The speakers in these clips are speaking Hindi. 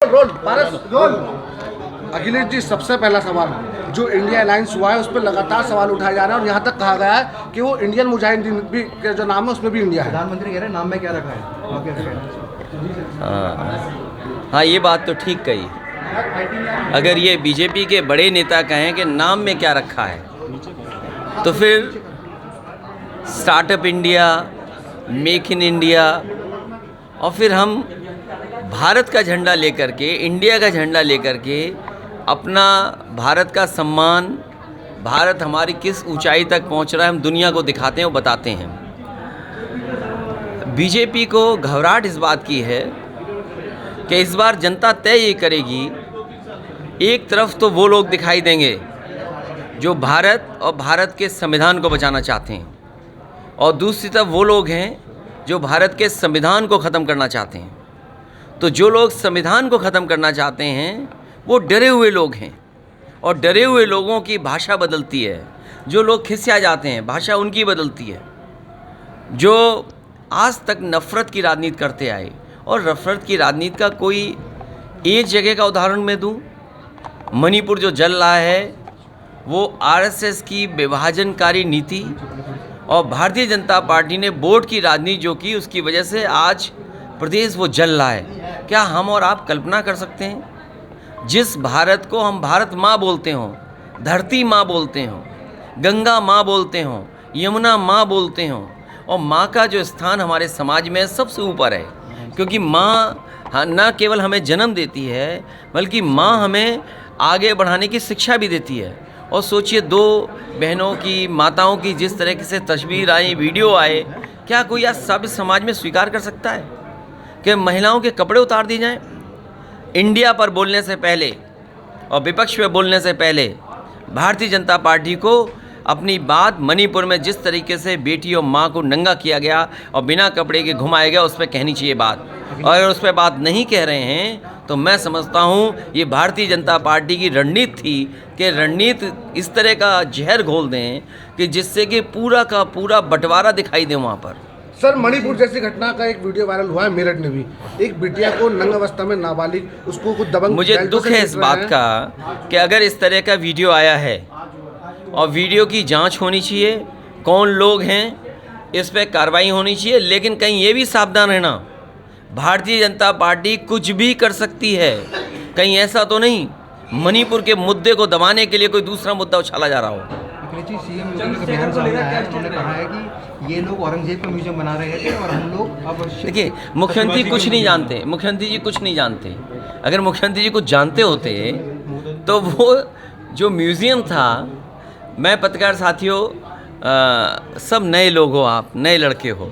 रोल भारत रोल। अखिलेश जी, सबसे पहला सवाल, जो इंडिया अलायंस हुआ है उस पर लगातार सवाल उठाए जा रहे हैं और यहाँ तक कहा गया है कि वो इंडियन मुजाहिदीन भी के जो नाम है उसमें भी इंडिया है। प्रधानमंत्री कह रहे हैं नाम में क्या रखा है, आप क्या कहना हाँ हाँ, ये बात तो ठीक कही। अगर ये बीजेपी के बड़े नेता कहें कि नाम में क्या रखा है, तो फिर startup India, make in India, और फिर हम भारत का झंडा लेकर के, इंडिया का झंडा लेकर के अपना भारत का सम्मान, भारत हमारी किस ऊंचाई तक पहुंच रहा है, हम दुनिया को दिखाते हैं और बताते हैं। बीजेपी को घबराहट इस बात की है कि इस बार जनता तय ये करेगी, एक तरफ तो वो लोग दिखाई देंगे जो भारत और भारत के संविधान को बचाना चाहते हैं, और दूसरी तरफ वो लोग हैं जो भारत के संविधान को ख़त्म करना चाहते हैं। तो जो लोग संविधान को ख़त्म करना चाहते हैं वो डरे हुए लोग हैं, और डरे हुए लोगों की भाषा बदलती है। जो लोग खिसिया जाते हैं, भाषा उनकी बदलती है। जो आज तक नफ़रत की राजनीति करते आए, और नफ़रत की राजनीति का कोई एक जगह का उदाहरण मैं दूं, मणिपुर जो जल रहा है वो आरएसएस की विभाजनकारी नीति और भारतीय जनता पार्टी ने वोट की राजनीति जो की, उसकी वजह से आज प्रदेश वो जल रहा है। क्या हम और आप कल्पना कर सकते हैं, जिस भारत को हम भारत माँ बोलते हों, धरती माँ बोलते हों, गंगा माँ बोलते हों, यमुना माँ बोलते हों, और माँ का जो स्थान हमारे समाज में सबसे ऊपर है, क्योंकि माँ न केवल हमें जन्म देती है बल्कि माँ हमें आगे बढ़ाने की शिक्षा भी देती है। और सोचिए, दो बहनों की, माताओं की जिस तरह से तस्वीर आई, वीडियो आए, क्या कोई आज सब समाज में स्वीकार कर सकता है कि महिलाओं के कपड़े उतार दिए जाएं? इंडिया पर बोलने से पहले और विपक्ष पे बोलने से पहले भारतीय जनता पार्टी को अपनी बात, मणिपुर में जिस तरीके से बेटी और माँ को नंगा किया गया और बिना कपड़े के घुमाया गया, उस पर कहनी चाहिए बात। और अगर उस पर बात नहीं कह रहे हैं तो मैं समझता हूँ ये भारतीय जनता पार्टी की रणनीति थी कि रणनीति इस तरह का जहर घोल दें कि जिससे कि पूरा का पूरा बंटवारा दिखाई दे वहाँ पर। सर, मणिपुर जैसी घटना का एक वीडियो वायरल हुआ है मेरठ में भी, एक बिटिया को नंग अवस्था में नाबालिग, उसको कुछ दबंग, मुझे दुख है इस बात का कि अगर इस तरह का वीडियो आया है, और वीडियो की जांच होनी चाहिए, कौन लोग हैं, इस पर कार्रवाई होनी चाहिए। लेकिन कहीं ये भी सावधान रहना, भारतीय जनता पार्टी कुछ भी कर सकती है। कहीं ऐसा तो नहीं मणिपुर के मुद्दे को दबाने के लिए कोई दूसरा मुद्दा उछाला जा रहा हो। अखिलेश जी, सीएम योगी का बयान सामने आया है, उन्होंने कहा है कि ये लोग औरंगजेब का म्यूजियम बना रहे थे और हम लोग अब देखिए, मुख्यमंत्री कुछ नहीं जानते, मुख्यमंत्री जी कुछ नहीं जानते। अगर मुख्यमंत्री जी कुछ जानते होते तो वो जो म्यूज़ियम था, मैं पत्रकार साथियों, सब नए लोग हो, आप नए लड़के हो,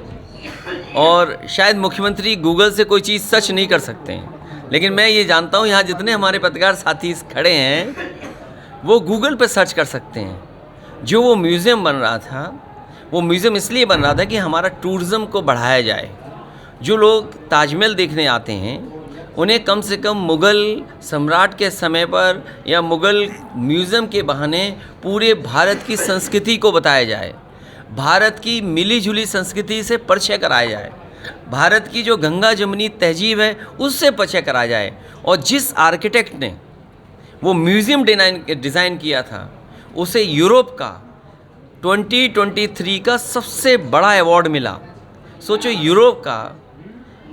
और शायद मुख्यमंत्री गूगल से कोई चीज़ सर्च नहीं कर सकते हैं, लेकिन मैं ये जानता हूँ यहाँ जितने हमारे पत्रकार साथी खड़े हैं वो गूगल पे सर्च कर सकते हैं। जो वो म्यूज़ियम बन रहा था, वो म्यूज़ियम इसलिए बन रहा था कि हमारा टूरिज़्म को बढ़ाया जाए। जो लोग ताजमहल देखने आते हैं उन्हें कम से कम मुग़ल सम्राट के समय पर या मुग़ल म्यूज़ियम के बहाने पूरे भारत की संस्कृति को बताया जाए, भारत की मिली जुली संस्कृति से परिचय कराया जाए, भारत की जो गंगा जमुनी तहजीब है उससे परिचय कराया जाए। और जिस आर्किटेक्ट ने वो म्यूज़ियम डिज़ाइन किया था, उसे यूरोप का 2023 का सबसे बड़ा अवार्ड मिला। सोचो, यूरोप का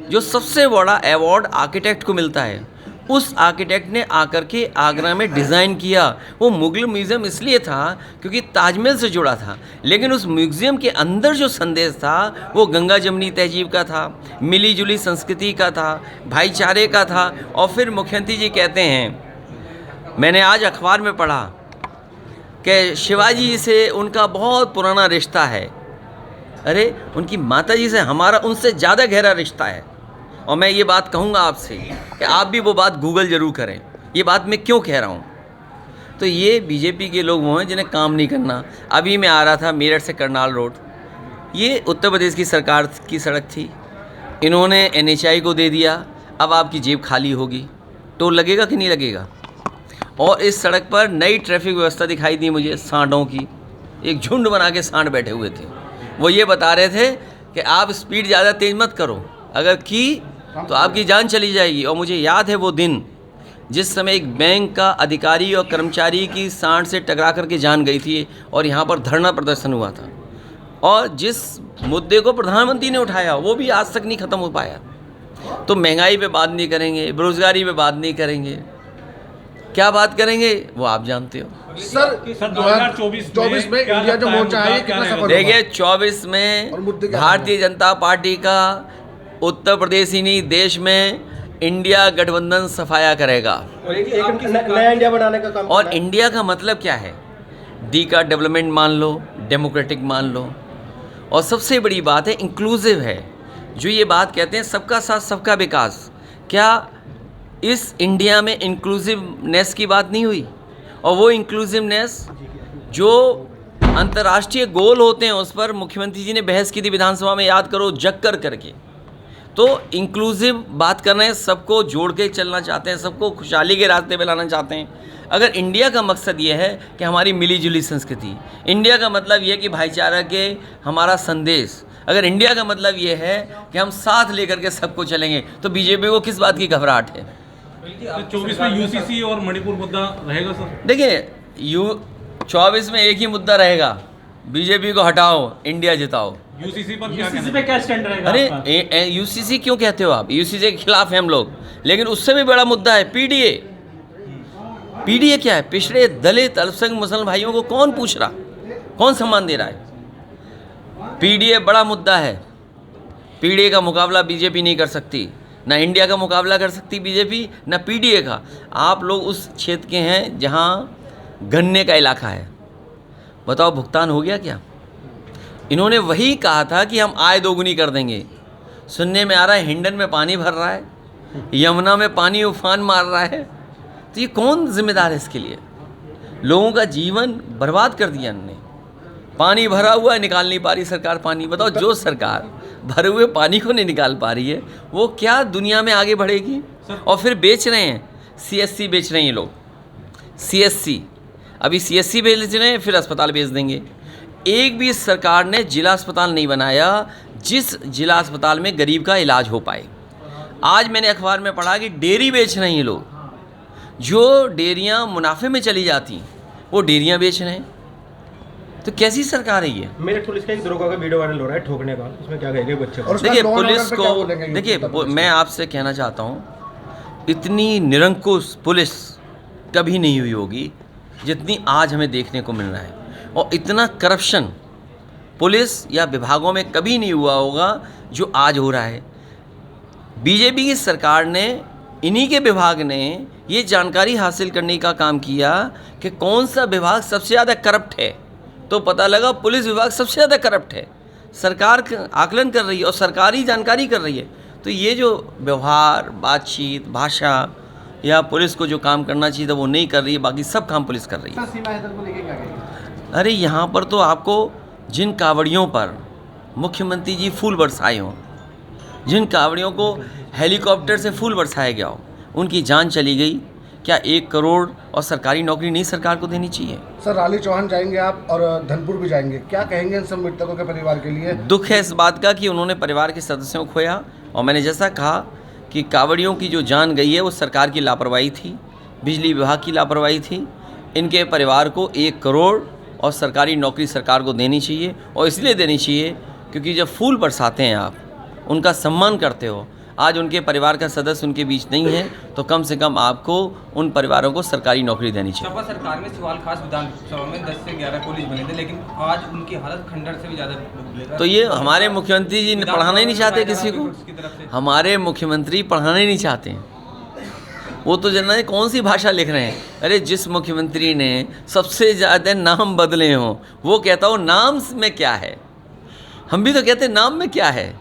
जो सबसे बड़ा अवार्ड आर्किटेक्ट को मिलता है, उस आर्किटेक्ट ने आकर के आगरा में डिज़ाइन किया। वो मुग़ल म्यूज़ियम इसलिए था क्योंकि ताजमहल से जुड़ा था, लेकिन उस म्यूज़ियम के अंदर जो संदेश था वो गंगा जमुनी तहजीब का था, मिली जुली संस्कृति का था, भाईचारे का था। और फिर मुख्यमंत्री जी कहते हैं, मैंने आज अखबार में पढ़ा कि शिवाजी जी से उनका बहुत पुराना रिश्ता है। अरे, उनकी माता जी से हमारा उनसे ज़्यादा गहरा रिश्ता है। और मैं ये बात कहूँगा आपसे कि आप भी वो बात गूगल ज़रूर करें। ये बात मैं क्यों कह रहा हूँ, तो ये बीजेपी के लोग वो हैं जिन्हें काम नहीं करना। अभी मैं आ रहा था मेरठ से करनाल रोड, ये उत्तर प्रदेश की सरकार की सड़क थी, इन्होंने एनएचआई को दे दिया। अब आपकी जेब खाली होगी, टोल लगेगा कि नहीं लगेगा? और इस सड़क पर नई ट्रैफिक व्यवस्था दिखाई दी मुझे, सांडों की, एक झुंड बना के सांड बैठे हुए थे। वो ये बता रहे थे कि आप स्पीड ज़्यादा तेज़ मत करो, अगर की तो आपकी जान चली जाएगी। और मुझे याद है वो दिन जिस समय एक बैंक का अधिकारी और कर्मचारी की सांड से टकरा करके जान गई थी और यहाँ पर धरना प्रदर्शन हुआ था, और जिस मुद्दे को प्रधानमंत्री ने उठाया वो भी आज तक नहीं ख़त्म हो पाया। तो महंगाई पे बात नहीं करेंगे, बेरोजगारी पे बात नहीं करेंगे, क्या बात करेंगे वो आप जानते हो। सर 2024 में इंडिया जो मोर्चा है ये कितना सफल होगा? देखिए 24 में और मुद्दे क्या भारतीय जनता पार्टी का उत्तर प्रदेश ही नहीं देश में इंडिया गठबंधन सफाया करेगा। और एक नया इंडिया बनाने का काम और इंडिया का मतलब क्या है? डी का डेवलपमेंट मान लो, डेमोक्रेटिक मान लो, और सबसे बड़ी बात है इंक्लूसिव है। जो ये बात कहते हैं सबका साथ सबका विकास, क्या इस इंडिया में इंक्लूसिवनेस की बात नहीं हुई? और वो इंक्लूसिवनेस जो अंतर्राष्ट्रीय गोल होते हैं उस पर मुख्यमंत्री जी ने बहस की थी विधानसभा में, याद करो, जग कर करके। तो इंक्लूसिव बात कर रहे हैं, सबको जोड़ के चलना चाहते हैं, सबको खुशहाली के रास्ते पे लाना चाहते हैं। अगर इंडिया का मकसद ये है कि हमारी मिली जुली संस्कृति, इंडिया का मतलब ये है कि भाईचारा के हमारा संदेश, अगर इंडिया का मतलब ये है कि हम साथ लेकर के सबको चलेंगे, तो बीजेपी को किस बात की घबराहट है? 24 में यूसीसी और मणिपुर मुद्दा रहेगा सर? देखिए 24 में एक ही मुद्दा रहेगा, बीजेपी को हटाओ, इंडिया जिताओ। यूसीसी पर क्या स्टैंड रहेगा? अरे यूसीसी क्यों कहते हो आप? यूसीसी के खिलाफ हैं हम लोग, लेकिन उससे भी बड़ा मुद्दा है पीडीए। पीडीए क्या है? पिछड़े दलित अल्पसंख्यक मुसलमान भाइयों को कौन पूछ रहा, कौन सम्मान दे रहा है? पीडीए बड़ा मुद्दा है। पीडीए का मुकाबला बीजेपी नहीं कर सकती, ना इंडिया का मुकाबला कर सकती बीजेपी, ना पीडीए का। आप लोग उस क्षेत्र के हैं जहां गन्ने का इलाका है, बताओ भुगतान हो गया क्या? इन्होंने वही कहा था कि हम आय दोगुनी कर देंगे। सुनने में आ रहा है हिंडन में पानी भर रहा है, यमुना में पानी उफान मार रहा है। तो ये कौन जिम्मेदार है इसके लिए? लोगों का जीवन बर्बाद कर दिया इन्होंने। पानी भरा हुआ है, निकाल नहीं पा रही सरकार पानी। बताओ, जो सरकार भरे हुए पानी को नहीं निकाल पा रही है वो क्या दुनिया में आगे बढ़ेगी? और फिर बेच रहे हैं, सीएससी बेच रहे हैं ये लोग, सीएससी। अभी सीएससी बेच रहे हैं, फिर अस्पताल बेच देंगे। एक भी सरकार ने जिला अस्पताल नहीं बनाया जिस जिला अस्पताल में गरीब का इलाज हो पाए। आज मैंने अखबार में पढ़ा कि डेयरी बेच रहे हैं ये लोग, जो डेयरियां मुनाफे में चली जाती वो डेयरियां बेच रहे हैं। तो कैसी सरकार है ये? मेरे पुलिस का एक दरोगा का वीडियो वायरल हो रहा है ठोकने का, उसमें क्या कहेंगे बच्चे को? देखिए पुलिस को, देखिए मैं आपसे कहना चाहता हूँ, इतनी निरंकुश पुलिस कभी नहीं हुई होगी जितनी आज हमें देखने को मिल रहा है, और इतना करप्शन पुलिस या विभागों में कभी नहीं हुआ होगा जो आज हो रहा है। बीजेपी की सरकार ने, इन्हीं के विभाग ने ये जानकारी हासिल करने का काम किया कि कौन सा विभाग सबसे ज़्यादा करप्ट है, तो पता लगा पुलिस विभाग सबसे ज़्यादा करप्ट है। सरकार आकलन कर रही है और सरकारी जानकारी कर रही है। तो ये जो व्यवहार, बातचीत, भाषा या पुलिस को जो काम करना चाहिए था वो नहीं कर रही है, बाकी सब काम पुलिस कर रही है। अरे यहाँ पर तो आपको जिन कावड़ियों पर मुख्यमंत्री जी फूल बरसाए हों, जिन कावड़ियों को हेलीकॉप्टर से फूल बरसाया गया हो, उनकी जान चली गई। क्या 1 करोड़ और सरकारी नौकरी नहीं सरकार को देनी चाहिए? सर राली चौहान जाएंगे आप और धनपुर भी जाएंगे, क्या कहेंगे इन सब मृतकों के परिवार के लिए? दुख है इस बात का कि उन्होंने परिवार के सदस्यों को खोया, और मैंने जैसा कहा कि कावड़ियों की जो जान गई है वो सरकार की लापरवाही थी, बिजली विभाग की लापरवाही थी। इनके परिवार को 1 करोड़ और सरकारी नौकरी सरकार को देनी चाहिए, और इसलिए देनी चाहिए क्योंकि जब फूल बरसाते हैं आप, उनका सम्मान करते हो, आज उनके परिवार का सदस्य उनके बीच नहीं है, तो कम से कम आपको उन परिवारों को सरकारी नौकरी देनी चाहिए। सपा सरकार में सवाल खास विधानसभा में 10 से 11 पुलिस बने थे, लेकिन आज उनकी हालत खंडर से भी ज़्यादा। तो ये हमारे मुख्यमंत्री जी पढ़ाना ही नहीं चाहते किसी को, हमारे मुख्यमंत्री पढ़ाना ही नहीं चाहते हैं। वो तो जाने कौन सी भाषा लिख रहे हैं। अरे जिस मुख्यमंत्री ने सबसे ज़्यादा नाम बदले हों, वो कहता हो नाम में क्या है। हम भी तो कहते हैं नाम में क्या है।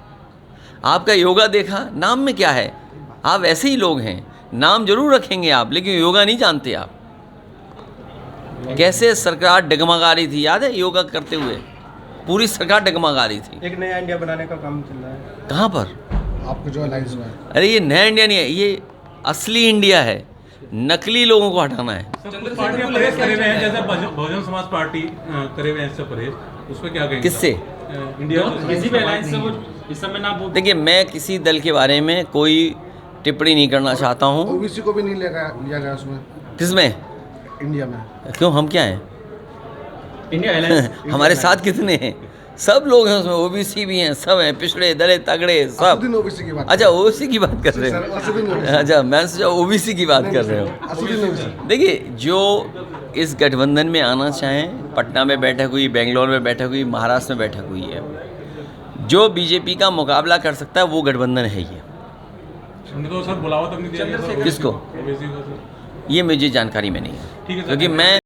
आपका योगा देखा, नाम में क्या है। आप ऐसे ही लोग हैं, नाम जरूर रखेंगे आप, लेकिन योगा नहीं जानते आप। कैसे सरकार डगमगा रही थी, याद है? योगा करते हुए पूरी सरकार डगमगा रही थी। एक नया इंडिया बनाने का काम चल रहा है। कहाँ पर? आपको जो अलायंस में? अरे ये नया इंडिया नहीं है, ये असली इंडिया है। नकली लोगों को हटाना है। कुछ पार्टियां परहेज करे हुए हैं, जैसे बहुजन समाज पार्टी करे हुए हैं इससे परहेज, उस पर क्या कहेंगे? किससे? इंडिया किसी भी अलायंस से वो इस समय ना वो देखिए, मैं किसी दल के बारे में कोई टिप्पणी नहीं करना चाहता हूँ। ओबीसी को भी नहीं लिया गया उसमें, किसमें? इंडिया में। क्यों, हम क्या हैं? इंडिया अलायंस हमारे साथ कितने हैं? सब लोग हैं उसमें, ओबीसी भी हैं, सब हैं, पिछड़े दलित तगड़े सब। असुद्दीन ओबीसी की बात। अच्छा, ओबीसी की बात कर रहे सर, हो? असुद्दीन ओबीसी। अच्छा, मैं सोचा ओबीसी की बात कर रहे हो। असुद्दीन ओबीसी। देखिए, जो इस गठबंधन में आना चाहें, पटना में बैठक हुई, बेंगलोर में बैठक हुई, महाराष्ट्र में बैठक हुई है, जो बीजेपी का मुकाबला कर सकता है वो गठबंधन है ये। उनको सर बुलावा तक नहीं दिया गया सर। किसको? ओबीसी को सर। ये मुझे जानकारी में नहीं है, ठीक है सर। क्योंकि मैं